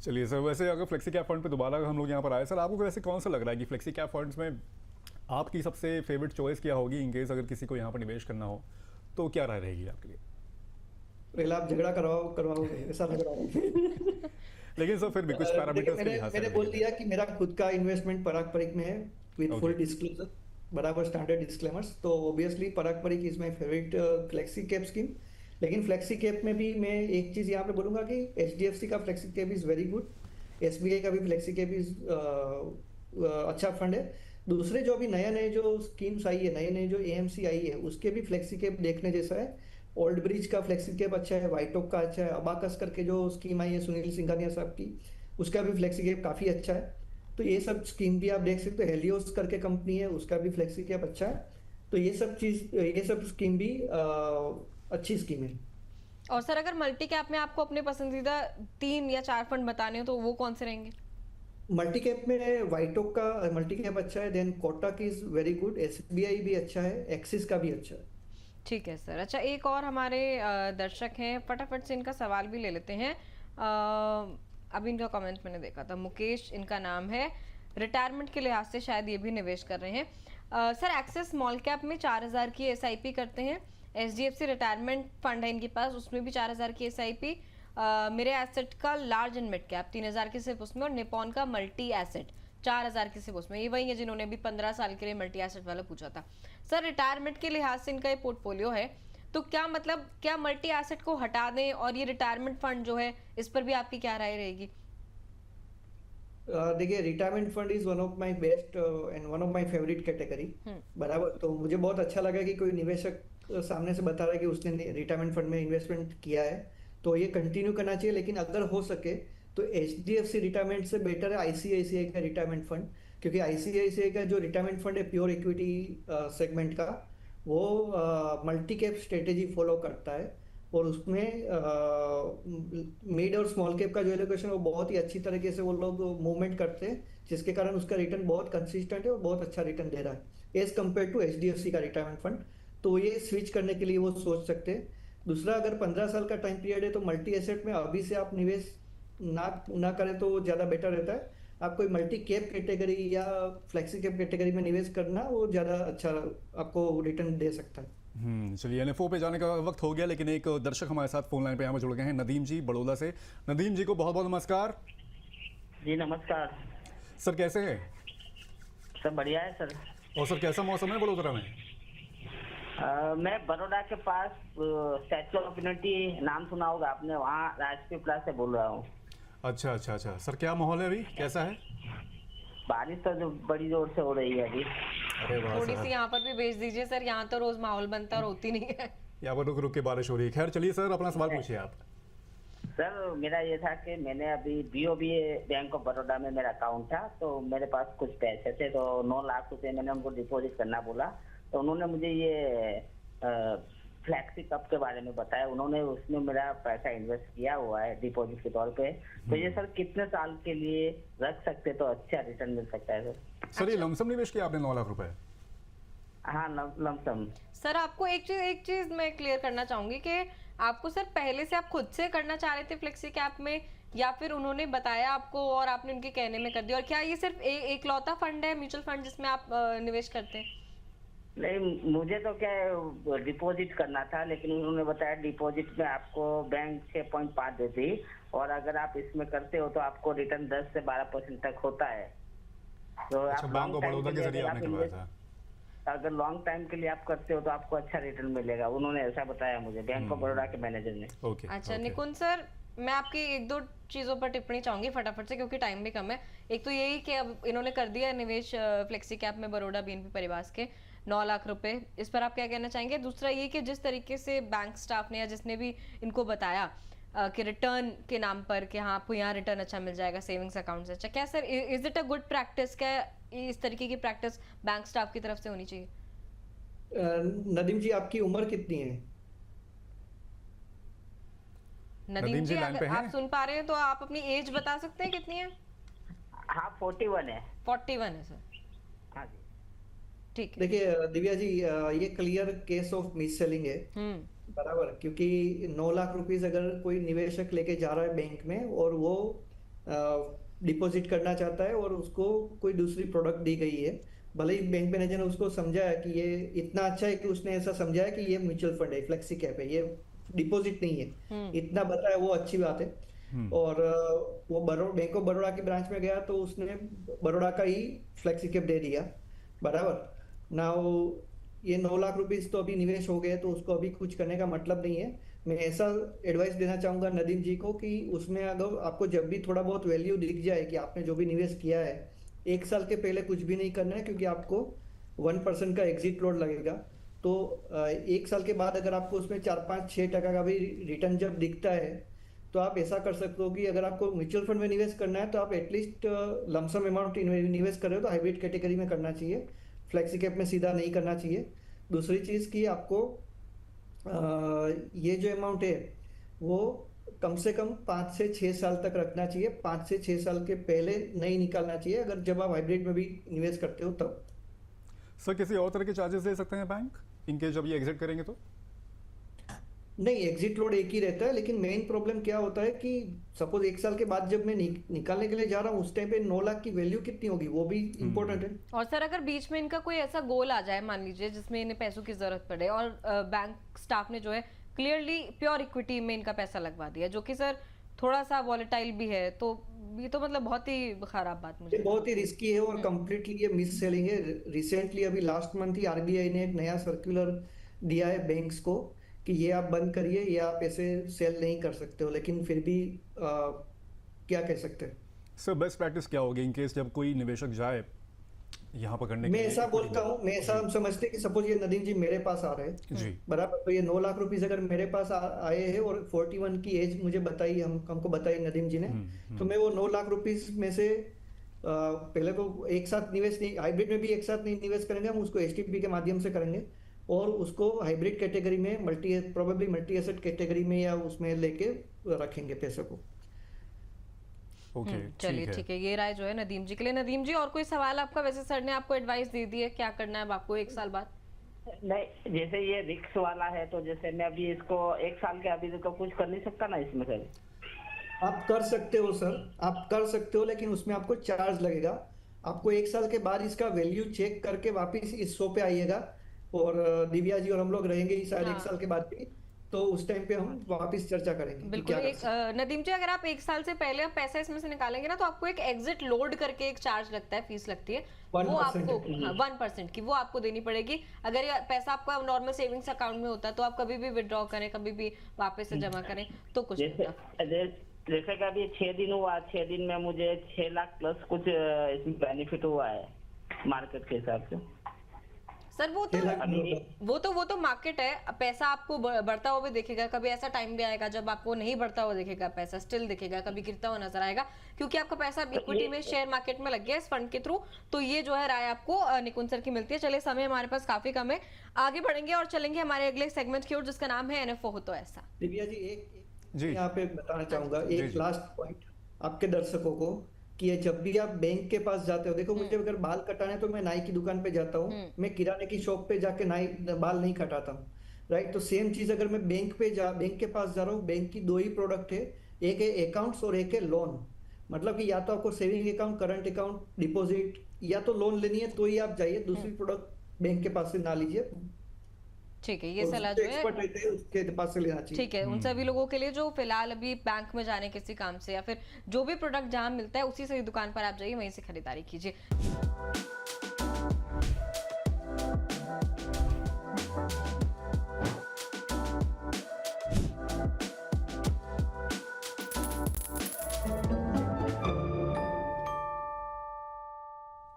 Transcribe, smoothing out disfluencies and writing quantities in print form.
चलिए सर, वैसे अगर फ्लेक्सी कैप फंड पे दोबारा हम लोग यहाँ पर आए सर, आपको वैसे कौन सा लग रहा है कि फ्लेक्सी कैप फंड्स में आपकी सबसे फेवरेट चॉइस क्या होगी इन केस अगर किसी को यहाँ पर निवेश करना हो, तो क्या राय रहेगी आपके लिए? पहले आप झगड़ा करवाओगे ऐसा लग रहा है। लेकिन सर फिर भी कुछ देखिए, पैरामीटर्स के मैंने लिहाज से मैंने अगर बोल देखा दिया कि मेरा खुद का इन्वेस्टमेंट पराग परिक में है, विद फुल ओके। डिस्क्लोजर, बराबर स्टैंडर्ड डिस्क्लेमर्स। तो obviously Parag Parikh is my favourite flexi cap scheme. लेकिन फ्लेक्सी कैप में भी मैं एक चीज यहाँ पे बोलूंगा कि एचडीएफसी का flexi cap is very good, SBI का भी फ्लेक्सी कैप इज अच्छा फंड है। दूसरे जो अभी नए नए जो स्कीम्स आई है, नए नए जो एएमसी आई है, उसके भी फ्लेक्सी कैप देखने जैसा है। ओल्ड ब्रिज का फ्लेक्सी कैप अच्छा है, वाइटॉक का अच्छा है, अबाकस करके जो स्कीम आई है सुनील सिंघानिया साहब की, उसका भी फ्लेक्सी कैप काफी अच्छा है। तो ये सब स्कीम भी आप देख सकते हो। हेलियोस करके कंपनी है, उसका भी फ्लेक्सी कैप अच्छा है। तो ये सब स्कीम भी अच्छी स्कीम है। और सर अगर मल्टी कैप में आपको अपने पसंदीदा 3 या 4 फंड बताने हो तो वो कौन से रहेंगे? मल्टी कैप में वाइटॉक का मल्टी कैप अच्छा है, then Kotak is very good, SBI भी अच्छा है, एक्सिस का भी अच्छा है। ठीक है सर। अच्छा, एक और हमारे दर्शक हैं, फटाफट से इनका सवाल भी ले लेते हैं। अभी इनका कमेंट मैंने देखा था, मुकेश इनका नाम है। रिटायरमेंट के लिहाज से शायद ये भी निवेश कर रहे हैं। सर एक्सिस स्मॉल कैप में 4000 की एसआईपी करते हैं, एचडीएफसी रिटायरमेंट फंड है इनके पास, उसमें भी 4000 की एसआईपी। मेरे एसेट का लार्ज एंड मिड कैप 3000 की सिर्फ उसमें, और निपॉन का मल्टी एसेट 4000 की सिर्फ उसमें। ये वही है जिन्होंने भी 15 साल के लिए मल्टी एसेट वाला पूछा था। सर रिटायरमेंट के लिहाज से इनका ये पोर्टफोलियो है, तो क्या मतलब क्या मल्टी एसेट को हटा दें और ये रिटायरमेंट फंड जो है इस पर भी आपकी क्या राय रहेगी? देखिए, retirement fund is one of my best and one of my favourite category. बराबर, तो मुझे बहुत अच्छा लगा कि कोई निवेशक सामने से बता रहा है कि उसने रिटायरमेंट फंड में इन्वेस्टमेंट किया है, तो ये कंटिन्यू करना चाहिए। लेकिन अगर हो सके तो एचडीएफसी रिटायरमेंट से बेटर है आईसीआईसीआई का रिटायरमेंट फंड, क्योंकि आईसीआईसीआई का जो रिटायरमेंट फंड है प्योर इक्विटी सेगमेंट का, वो मल्टी कैप स्ट्रेटेजी फॉलो करता है, और उसमें मिड और स्मॉल कैप का जो एलोकेशन है वो बहुत ही अच्छी तरीके से वो लोग मूवमेंट करते हैं, जिसके कारण उसका रिटर्न बहुत कंसिस्टेंट है और बहुत अच्छा रिटर्न दे रहा है एज कम्पेयर टू एचडीएफसी का रिटायरमेंट फंड। तो ये स्विच करने के लिए वो सोच सकते हैं। दूसरा, अगर 15 साल का टाइम पीरियड है तो मल्टी एसेट में अभी से आप निवेश ना करें तो ज़्यादा बेटर रहता है। आप कोई मल्टी कैप कैटेगरी या फ्लेक्सी कैप कैटेगरी में निवेश करना वो ज़्यादा अच्छा आपको रिटर्न दे सकता है। चलिए एनएफओ पे जाने का वक्त हो गया, लेकिन एक दर्शक हमारे साथ फोन लाइन पे यहाँ पर जुड़ गए हैं, नदीम जी बड़ौदा से। नदीम जी को बहुत बहुत नमस्कार। जी नमस्कार सर कैसे हैं? सब बढ़िया है सर। और सर कैसा मौसम है बड़ोदरा में? मैं बड़ौदा के पास स्टैच्यू ऑफ यूनिटी नाम सुना होगा आपने, वहाँ राजकीय प्लास से बोल रहा हूँ। अच्छा अच्छा अच्छा सर, क्या माहौल है अभी, कैसा है? बारिश तो जो बड़ी जोर से हो रही है अभी। अरे वाह थोड़ी सर, सी यहाँ पर भी भेज दीजिए सर, यहाँ तो रोज माहौल बनता और होती नहीं है। यहाँ पर रुक रुक के बारिश हो रही है। खैर चलिए सर, अपना सवाल पूछिए आप। सर मेरा ये था कि मैंने अभी बीओबी बैंक ऑफ बड़ौदा में मेरा अकाउंट था, तो मेरे पास कुछ पैसे थे, तो 9 लाख रुपए मैंने उनको डिपॉजिट करना बोला, तो उन्होंने मुझे ये फ्लैक्सी कप के बारे में बताया। उन्होंने उसमें मेरा पैसा इन्वेस्ट किया हुआ है डिपॉजिट के तौर पे, तो ये सर कितने साल के लिए रख सकते तो अच्छा रिटर्न मिल सकता है सर? सर ये लमसम निवेश किया आपने 9 लाख रुपए? हाँ लमसम। सर आपको एक चीज मैं क्लियर करना चाहूंगी कि आपको सर पहले से आप खुद से करना चाह रहे थे फ्लेक्सी कैप में, या फिर उन्होंने बताया आपको और आपने उनके कहने में कर दिया? और क्या ये सिर्फ एक लौता फंड है, म्यूचुअल फंड, जिसमें आप निवेश करते हैं? नहीं, मुझे तो क्या डिपॉजिट करना था, लेकिन उन्होंने बताया डिपॉजिट में आपको बैंक 6.5 देती, और अगर आप इसमें करते हो तो आपको रिटर्न 10 से 12% तक होता है। तो अच्छा, बैंक ऑफ बड़ौदा के जरिए आपने करवाया था? अगर लॉन्ग टाइम के लिए आप करते हो तो आपको अच्छा रिटर्न मिलेगा, उन्होंने ऐसा बताया मुझे, बैंक ऑफ बड़ौदा के मैनेजर ने। ओके अच्छा निकुंज सर, मैं आपकी 1-2 चीजों पर टिप्पणी चाहूंगी फटाफट से, क्योंकि टाइम भी कम है। एक तो यही कि अब इन्होंने कर दिया निवेश फ्लेक्सी कैप में बड़ौदा बीएनपी परिवार के 9 लाख रुपए, इस पर आप क्या कहना चाहेंगे? दूसरा ये कि जिस तरीके से बैंक स्टाफ ने या जिसने भी इनको बताया कि रिटर्न के नाम पर कि हाँ आपको यहाँ रिटर्न अच्छा मिल जाएगा सेविंग्स अकाउंट से, अच्छा क्या sir is it a good practice? क्या इस तरीके की प्रैक्टिस बैंक स्टाफ की तरफ से होनी चाहिए? नदीम जी, आपकी उम्र कितनी है? नदीम जी लाइन पे अगर हैं? आप सुन पा रहे हैं तो आप अपनी एज बता सकते हैं कितनी है? हाँ 41 है। 41 है सर। हाँ जी ठीक है। देखिए दिव्या जी, ये clear case of miss selling है। बराबर, क्योंकि 9 लाख रुपीस अगर कोई निवेशक लेके जा रहा है बैंक में और वो डिपॉजिट करना चाहता है और उसको कोई दूसरी प्रोडक्ट दी गई है, भले ही बैंक मैनेजर ने उसको समझाया कि ये इतना अच्छा है कि उसने ऐसा समझाया कि ये म्यूचुअल फंड है, फ्लेक्सी कैप है, ये डिपॉजिट नहीं है, इतना बताया, वो अच्छी बात है। और वो बैंक ऑफ बड़ौदा की ब्रांच में गया तो उसने बड़ौदा का ही फ्लेक्सी कैप दे दिया, बराबर ना। ये 9 लाख रुपीस तो अभी निवेश हो गए, तो उसको अभी कुछ करने का मतलब नहीं है। मैं ऐसा एडवाइस देना चाहूंगा नदीम जी को कि उसमें अगर आपको जब भी थोड़ा बहुत वैल्यू दिख जाए कि आपने जो भी निवेश किया है, 1 साल के पहले कुछ भी नहीं करना है, क्योंकि आपको 1% का एग्जिट लोड लगेगा। तो 1 साल के बाद अगर आपको उसमें 4-5-6% का भी रिटर्न जब दिखता है, तो आप ऐसा कर सकते हो कि अगर आपको म्यूचुअल फंड में निवेश करना है तो आप एटलीस्ट लमसम अमाउंट निवेश कर रहे हो तो हाइब्रिड कैटेगरी में करना चाहिए, फ्लेक्सी कैप में सीधा नहीं करना चाहिए। दूसरी चीज़ कि आपको ये जो अमाउंट है वो कम से कम 5 से 6 साल तक रखना चाहिए, 5 से 6 साल के पहले नहीं निकालना चाहिए, अगर जब आप हाइब्रिड में भी निवेश करते हो तब। सर किसी और तरह के चार्जेस दे सकते हैं बैंक इनकेस जब ये एग्जिट करेंगे तो? नहीं, एग्जिट लोड एक ही रहता है, लेकिन मेन प्रॉब्लम क्या होता है कि सपोज 1 साल के बाद जब मैं निकालने के लिए जा रहा हूँ, उस टाइम पे 9 लाख की वैल्यू कितनी होगी वो भी इम्पोर्टेंट है। और सर अगर बीच में इनका कोई ऐसा गोल आ जाए, मान लीजिए जिसमें इन्हें पैसों की जरूरत पड़े और बैंक स्टाफ ने जो है क्लियरली प्योर इक्विटी में इनका पैसा लगवा दिया, जो कि सर थोड़ा सा वॉलेटाइल भी है, तो ये तो मतलब बहुत ही खराब बात मुझे। ये बहुत ही रिस्की है और कंप्लीटली ये मिस सेलिंग है। रिसेंटली अभी लास्ट मंथ ही आरबीआई ने एक नया सर्कुलर दिया है बैंक्स को कि ये आप बंद करिए, ये आप ऐसे सेल नहीं कर सकते हो, लेकिन फिर भी क्या कह सकते हैं। सर बेस्ट प्रैक्टिस क्या होगी इनकेस जब कोई निवेशक जाए यहाँ पकड़ने के मैं लिए? ऐसा बोलता हूँ, मैं ऐसा हम समझते कि सपोज ये नदीम जी मेरे पास आ रहे हैं, जी बराबर, तो ये 9 लाख रुपीस अगर मेरे पास आए हैं और 41 की एज मुझे बताई, हमको बताई नदीम जी ने, तो मैं वो 9 लाख रुपीस में से पहले तो एक साथ निवेश नहीं, हाइब्रिड में भी एक साथ नहीं निवेश करेंगे, हम उसको एसटीपी के माध्यम से करेंगे और उसको हाइब्रिड कैटेगरी में प्रोबेबली मल्टी एसेट कैटेगरी में या उसमें लेके रखेंगे पैसे को। ओके चलिए ठीक है, ये राय जो है नदीम जी के लिए। नदीम जी और कोई सवाल आपका? वैसे सर ने आपको एडवाइस दे दी है क्या करना है अब आपको 1 साल बाद। नहीं, जैसे ये रिक्स वाला है तो जैसे मैं अभी इसको 1 साल के अभी तो कुछ कर नहीं सकता ना इसमें सर? आप कर सकते हो सर, आप कर सकते हो, लेकिन उसमें आपको चार्ज लगेगा। आपको 1 साल के बाद इसका वैल्यू चेक करके वापिस इस शो पे आइएगा और दिव्या जी और हम लोग रहेंगे ही शायद 1 साल के बाद भी, तो उस टाइम पे हम वापस चर्चा करेंगे। बिल्कुल। नदीम जी अगर आप 1 साल से पहले पैसा इसमें से निकालेंगे ना, तो आपको एक एग्जिट लोड करके एक चार्ज लगता है, फीस लगती है, वो आपको 1% की वो आपको देनी पड़ेगी। अगर ये पैसा आपका नॉर्मल सेविंग्स अकाउंट में होता है तो आप कभी भी विड्रॉ करें, कभी भी वापस से जमा करें तो कुछ जैसे कि अभी 6 दिन हुआ, 6 दिन में मुझे 6 लाख प्लस कुछ इसमें बेनिफिट हुआ है मार्केट के हिसाब से। सर वो तो मार्केट है, पैसा आपको बढ़ता हुआ भी दिखेगा, कभी ऐसा टाइम भी आएगा जब आपको नहीं बढ़ता हुआ दिखेगा, पैसा स्टिल दिखेगा, कभी गिरता हुआ नजर आएगा, क्योंकि आपका पैसा इक्विटी में शेयर मार्केट में लग गया इस फंड के थ्रू। तो ये जो है राय आपको निकुंज सर की मिलती है। चलिए समय हमारे पास काफी कम है, आगे बढ़ेंगे और चलेंगे हमारे अगले सेगमेंट की ओर जिसका नाम है एनएफओ हो तो ऐसा। दिव्या जी एक यहाँ पे बताना चाहूंगा, एक लास्ट पॉइंट आपके दर्शकों को कि ये जब भी आप बैंक के पास जाते हो, देखो मुझे अगर बाल कटाने तो मैं नाई की दुकान पे जाता हूँ, मैं किराने की शॉप पे जाके बाल नहीं कटाता हूँ, राइट। तो सेम चीज अगर मैं बैंक के पास जा रहा हूँ, बैंक की 2 ही प्रोडक्ट है, एक है अकाउंट्स और एक है लोन। मतलब कि या तो आपको saving account, current account, deposit या तो लोन लेनी है तो ही आप जाइए, दूसरी प्रोडक्ट बैंक के पास से ना लीजिए। ठीक है, ये सलाह जो है उसके पास से लेना चाहिए। ठीक है, उन सभी लोगों के लिए जो फिलहाल अभी बैंक में जाने किसी काम से या फिर जो भी प्रोडक्ट जहां मिलता है उसी से दुकान पर आप जाइए, वहीं से खरीदारी कीजिए।